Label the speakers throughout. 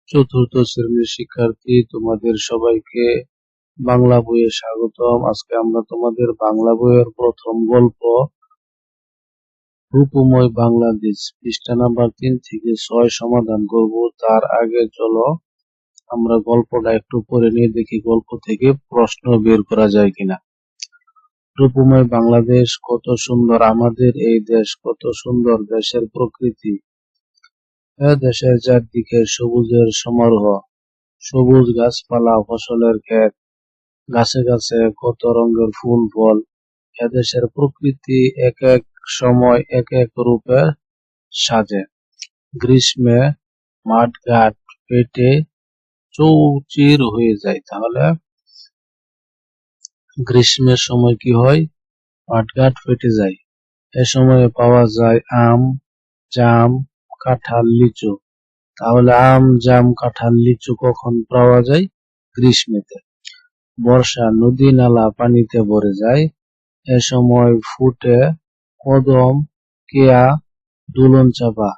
Speaker 1: চতুর্থ শ্রেণীর শিক্ষার্থী তোমাদের সবাইকে বাংলা বইয়ে স্বাগতম। আজকে আমরা তোমাদের বাংলা বইয়ের প্রথম গল্প রূপময় বাংলাদেশ পৃষ্ঠা নাম্বার 3 থেকে 6 সমাধান করব। তার আগে চলো আমরা গল্পটা একটু পড়ে নিয়ে দেখি গল্প থেকে প্রশ্ন বের করা যায় কিনা। রূপময় বাংলাদেশ কত সুন্দর আমাদের এই দেশ, কত সুন্দর দেশের প্রকৃতি। দেশের চারদিকে সবুজের সমারোহ, সবুজ গাছপালা, ফসলের ক্ষেত, গাছে গাছে কত রঙের ফুল ফল। এদেশের প্রকৃতি এক এক সময় এক এক রূপে সাজে। গ্রীষ্মে মাঠঘাট পেটে চৌচির হয়ে যায়। তাহলে গ্রীষ্মের সময় কি হয়? মাঠঘাট ফেটে যায়। এ সময়ে পাওয়া যায় আম, জাম, কাঁঠাল, লিচু। তাহলে আম, জাম, কাঁঠাল, লিচু কখন পাওয়া যায়? গ্রীষ্মেতে। বর্ষা, নদী নালা পানিতে ভরে যায়। এ সময় ফুটে কদম, কেয়া, দুলন চাঁপা।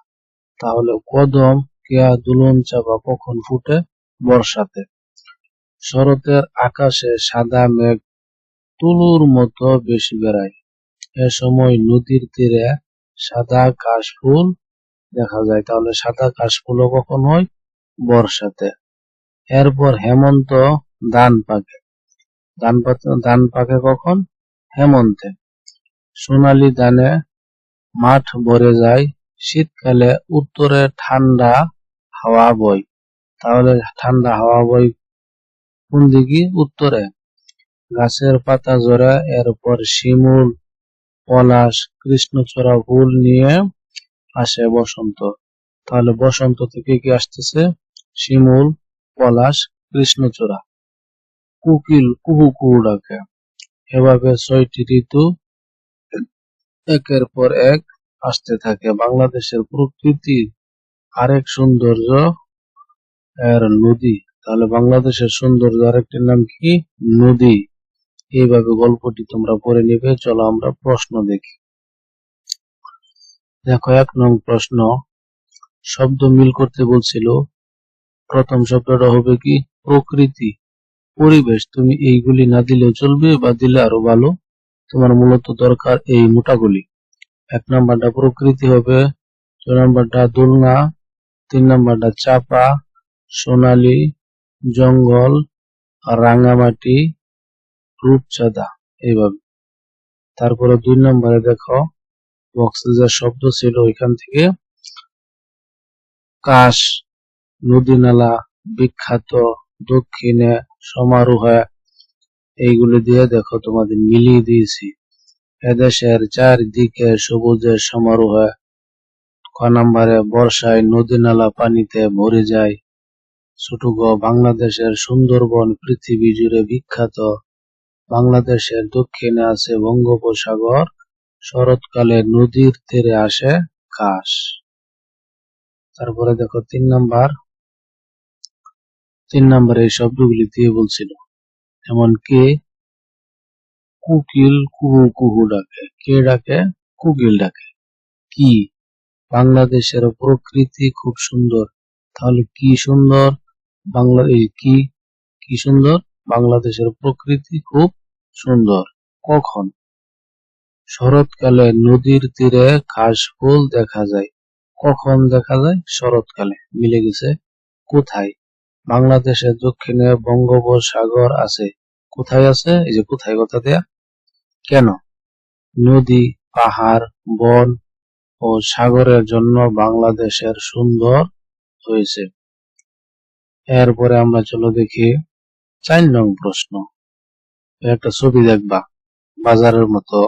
Speaker 1: তাহলে কদম, কেয়া, দুলন চাঁপা কখন ফুটে? বর্ষাতে। শরতের আকাশে সাদা মেঘ তুলোর মতো বেশি বেড়ায়। এ সময় নদীর তীরে সাদা কাশফুল দেখা যায়। তাহলে সাদা কাশফুলও কখন হয়? বর্ষাতে। এরপর হেমন্ত, ধান পাকে। ধান পাকে কখন? হেমন্তে। সোনালী ধানে মাঠ ভরে যায়। শীতকালে উত্তরে ঠান্ডা হাওয়া বয়। তাহলে ঠান্ডা হাওয়া বয় কোন দিকে? উত্তরে। গাছের পাতা ঝরে। এরপর শিমুল, পলাশ, কৃষ্ণচূড়া ফুল নিয়ে আসে বসন্ত। তাহলে বসন্ত থেকে কি আসতেছে? শিমুল, পলাশ, কৃষ্ণচূড়া। কোকিল কুহু কুহু ডাকে। এভাবে 6টি ঋতু একের পর এক আসতে থাকে। বাংলাদেশের প্রকৃতির আরেক সৌন্দর্য এর নদী। তাহলে বাংলাদেশের সৌন্দর্য আরেকটির নাম কি? নদী। এইভাবে গল্পটি তোমরা পড়ে নিবে। চলো আমরা প্রশ্ন দেখি। দেখো 1 নং প্রশ্ন, শব্দ মিল করতে বলছিল। প্রথম শব্দটা হবে কি? প্রকৃতি, পরিবেশ। তুমি এইগুলি না দিলেও চলবে বা দিলে আরো ভালো। তোমার মূলত দরকার এই মোটাগুলি। 1 নাম্বারটা প্রকৃতি হবে, 2 নাম্বারটা দোলনা, 3 নাম্বারটা চাপা, সোনালী, জঙ্গল, রাঙামাটি, রূপচাঁদা। এইভাবে। তারপরে 2 নম্বরে দেখো বক্সে যে শব্দ ছিল ওইখান থেকে কাশ, নদী নালা, বিখ্যাত, দক্ষিণে, সমারোহে, এইগুলি দিয়ে দেখো তোমাদের মিলিয়ে দিয়েছি। এদেশের চারদিকে সবুজের সমারোহে। ক নম্বরে বর্ষায় নদী নালা পানিতে ভরে যায়। ছোট গ, বাংলাদেশের সুন্দরবন পৃথিবী জুড়ে বিখ্যাত। বাংলাদেশের দক্ষিণে আছে বঙ্গোপসাগর। শরৎকালে নদীর তীরে আসে কাশ। তারপরে দেখো 3 নাম্বার এই শব্দগুলি দিয়ে বলছিল, যেমন কে? কোকিল কুহু কুহু ডাকে। কে ডাকে? কোকিল ডাকে। কি? বাংলাদেশের প্রকৃতি খুব সুন্দর। তাহলে কি সুন্দর? বাংলা এই কি সুন্দর? বাংলাদেশের প্রকৃতি খুব সুন্দর। কখন? শরৎকালে নদীর তীরে কাশফুল দেখা যায়। কখন দেখা যায়? শরৎকালে। মিলে গেছে। কোথায়? বাংলাদেশের দক্ষিণে বঙ্গোপসাগর আছে। কোথায় আছে? এই যে কোথায় কথা দেয়া। কেন? নদী, পাহাড়, বন ও সাগরের জন্য বাংলাদেশের সুন্দর হয়েছে। এরপরে আমরা চলো দেখি 4 নং প্রশ্ন। একটা ছবি দেখবা বাজারের মতো।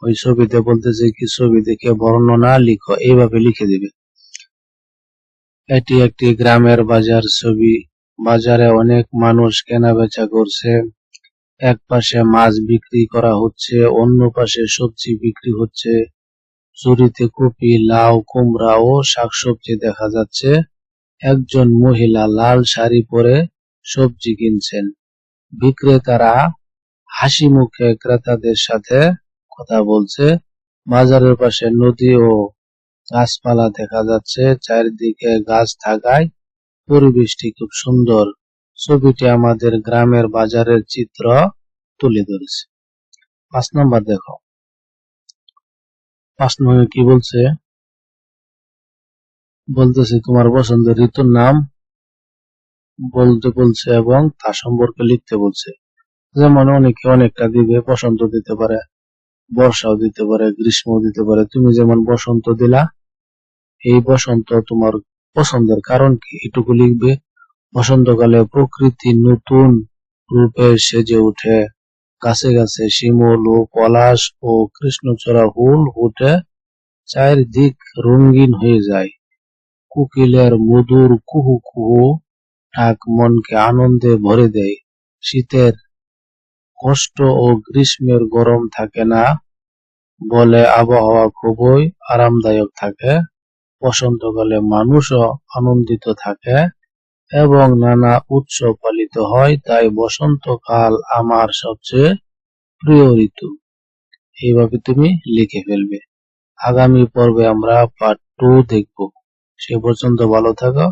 Speaker 1: ওই ছবিতে বলতেছে কি? ছবি দেখে বর্ণনা লিখো। এইভাবে লিখে দিবে। এটি একটি গ্রামের বাজার ছবি। বাজারে অনেক মানুষ কেনা বেচা করছে। এক পাশে মাছ বিক্রি করা হচ্ছে, অন্য পাশে সবজি বিক্রি হচ্ছে। ঝুড়িতে কপি, লাউ, কুমড়া ও শাকসবজি দেখা যাচ্ছে। একজন মহিলা লাল শাড়ি পরে সবজি কিনছেন। বিক্রেতারা হাসি মুখে ক্রেতাদের সাথে কথা বলছে। বাজারের পাশে নদী ও গাছপালা দেখা যাচ্ছে। চারিদিকে গাছ থাকায় পরিবেশটি খুব সুন্দর। ছবিটি আমাদের গ্রামের বাজারের চিত্র তুলে ধরেছে। 5 নাম্বার দেখো। 5 নম্বরে কি বলছে? বলতেছে তোমার পছন্দের ঋতুর নাম বলতে বলছে এবং তা সম্পর্কে লিখতে বলছে। যেমন অনেকে অনেকটা দিবে, বসন্ত দিতে পারে, বর্ষাও দিতে পারে, গ্রীষ্মও দিতে পারে। তুমি যেমন বসন্ত দিলা, এই বসন্ত তোমার পছন্দের কারণ কি এটুকু লিখবে। বসন্তকালে প্রকৃতি নতুন রূপে সেজে ওঠে, গাছে গাছে শিমুল ও পলাশ ও কৃষ্ণচূড়া ফুল ফুটে চারিদিক রঙিন হয়ে যায়। কোকিলের মধুর কুহু কুহু ডাক মনকে আনন্দে ভরে দেয়। শীতের কষ্ট ও গ্রীষ্মের গরম থাকে না বলে আবহাওয়া খুবই আরামদায়ক থাকে। বসন্তকালে মানুষও আনন্দিত থাকে এবং নানা উৎসব পালিত হয়, তাই বসন্তকাল আমার সবচেয়ে প্রিয় ঋতু। এইভাবে তুমি লিখে ফেলবে। আগামী পর্বে আমরা পার্ট 2 দেখব। সে পর্যন্ত ভালো থাকো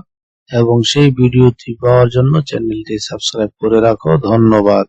Speaker 1: এবং সেই ভিডিওটি পাওয়ার জন্য চ্যানেলটি সাবস্ক্রাইব করে রাখো। ধন্যবাদ।